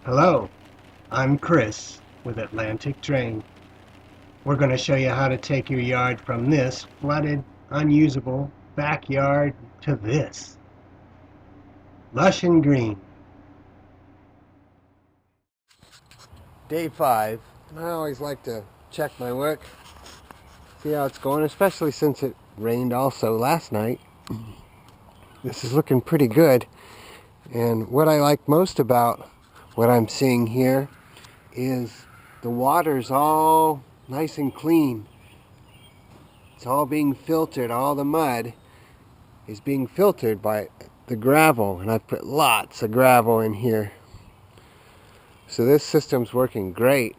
Hello, I'm Chris with Atlantic Drain. We're going to show you how to take your yard from this flooded, unusable backyard to this. Lush and green. Day 5. I always like to check my work, see how it's going, especially since it rained also last night. This is looking pretty good. And what I like most about what I'm seeing here is the water's all nice and clean. It's all being filtered. All the mud is being filtered by the gravel, and I've put lots of gravel in here. So this system's working great.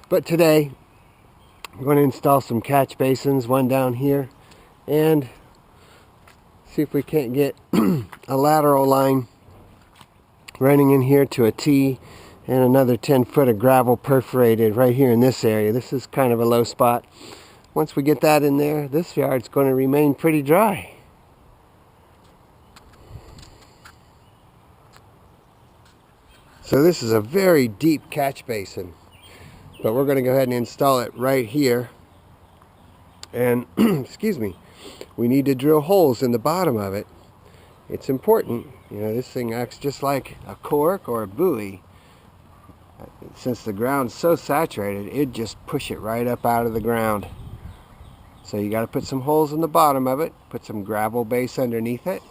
But today I'm going to install some catch basins, one down here, and see if we can't get a lateral line running in here to a T, and another 10 foot of gravel perforated right here in this area. This is kind of a low spot. Once we get that in there, this yard's going to remain pretty dry. So this is a very deep catch basin, but we're going to go ahead and install it right here. And excuse me, we need to drill holes in the bottom of it. It's important. You know, this thing acts just like a cork or a buoy. Since the ground's so saturated, it'd just push it right up out of the ground. So you got to put some holes in the bottom of it, put some gravel base underneath it.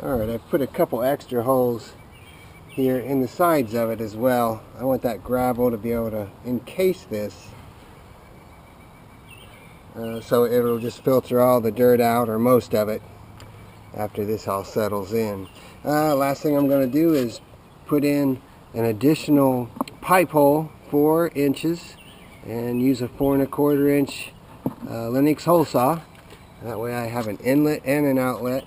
Alright, I've put a couple extra holes here in the sides of it as well. I want that gravel to be able to encase this so it'll just filter all the dirt out, or most of it, after this all settles in. Last thing I'm going to do is put in an additional pipe hole 4 inches and use a 4 1/4 inch Lennox hole saw. That way I have an inlet and an outlet.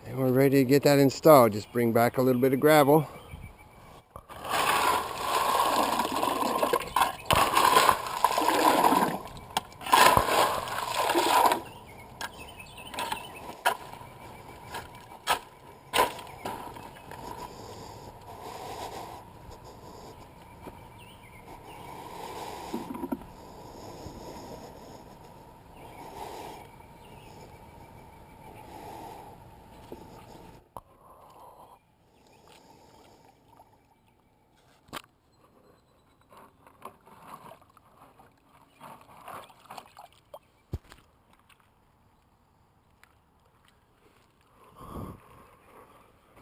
And we're ready to get that installed. Just bring back a little bit of gravel.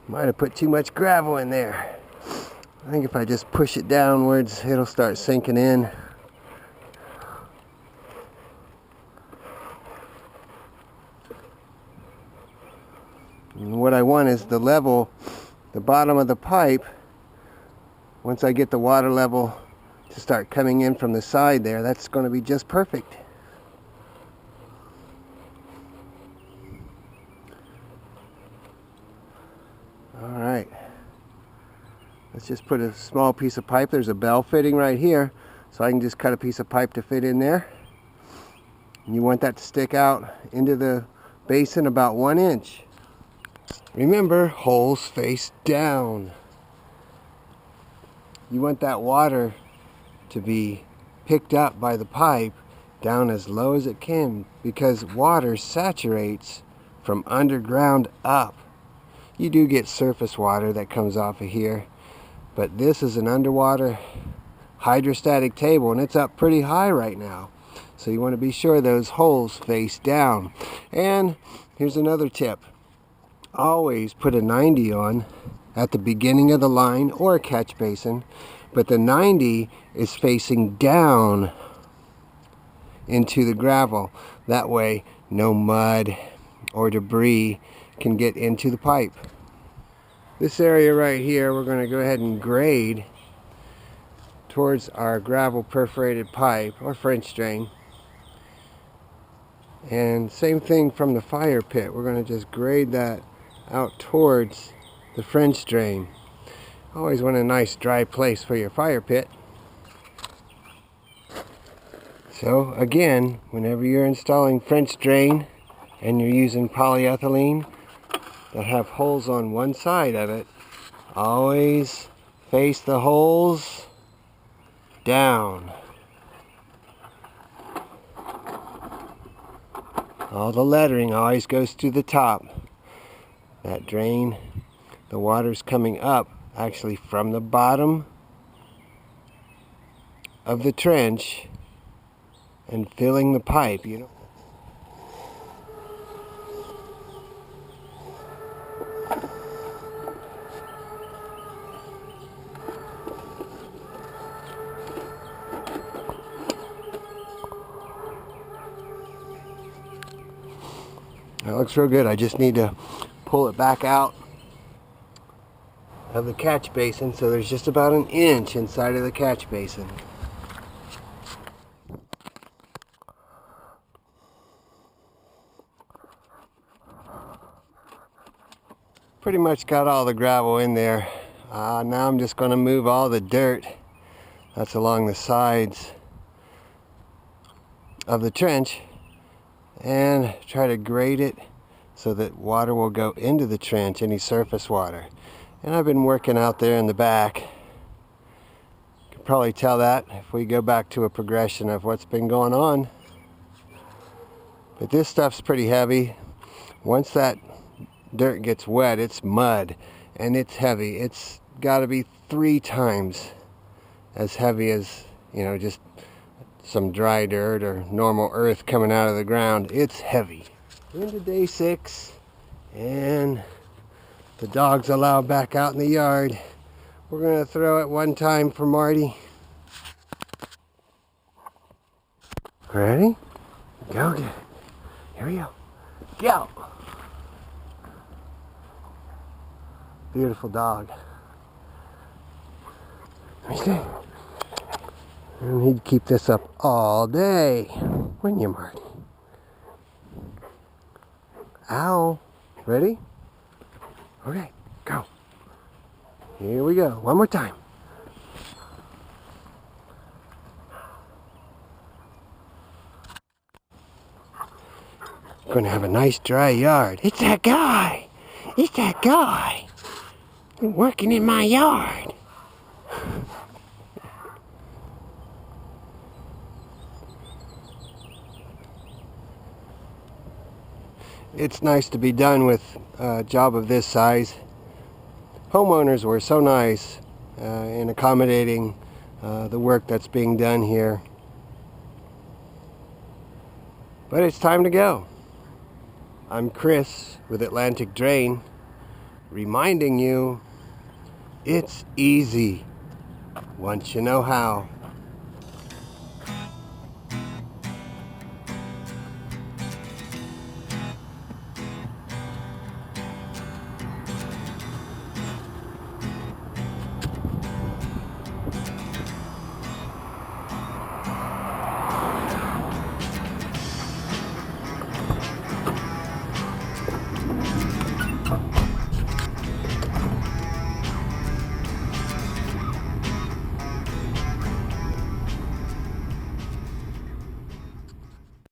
Might have put too much gravel in there. I think if I just push it downwards, it'll start sinking in. And what I want is the level, the bottom of the pipe, once I get the water level to start coming in from the side there, that's going to be just perfect. Alright, let's just put a small piece of pipe. There's a bell fitting right here, so I can just cut a piece of pipe to fit in there. And you want that to stick out into the basin about 1 inch. Remember, holes face down. You want that water to be picked up by the pipe down as low as it can, because water saturates from underground up. You do get surface water that comes off of here, but this is an underwater hydrostatic table, and it's up pretty high right now. So you want to be sure those holes face down. And Here's another tip. Always put a 90 on at the beginning of the line or a catch basin, but the 90 is facing down into the gravel. That way no mud or debris can get into the pipe. This area right here, we're going to go ahead and grade towards our gravel perforated pipe or French drain. And same thing from the fire pit. We're going to just grade that out towards the French drain. Always want a nice dry place for your fire pit. So again, whenever you're installing French drain and you're using polyethylene that have holes on one side of it, always face the holes down. All the lettering always goes to the top. That drain, the water's coming up actually from the bottom of the trench and filling the pipe, you know. That looks real good. I just need to pull it back out of the catch basin, so there's just about an inch inside of the catch basin. Pretty much got all the gravel in there. Now I'm just going to move all the dirt that's along the sides of the trench and try to grade it so that water will go into the trench, any surface water. And I've been working out there in the back. You can probably tell that if we go back to a progression of what's been going on. But this stuff's pretty heavy. Once that dirt gets wet, it's mud and it's heavy. It's got to be 3 times as heavy as, you know, just some dry dirt or normal earth coming out of the ground. It's heavy. We're into day 6 and the dogs allowed back out in the yard. We're going to throw it one time for Marty. Ready? Go get it. Here we go. Go! Beautiful dog. Let me see. And he'd keep this up all day, wouldn't you, Marty? Ow. Ready? Okay, go. Here we go. One more time. Gonna have a nice dry yard. It's that guy. It's that guy. Working in my yard. It's nice to be done with a job of this size. Homeowners were so nice in accommodating the work that's being done here. But it's time to go. I'm Chris with Atlantic Drain, reminding you it's easy once you know how.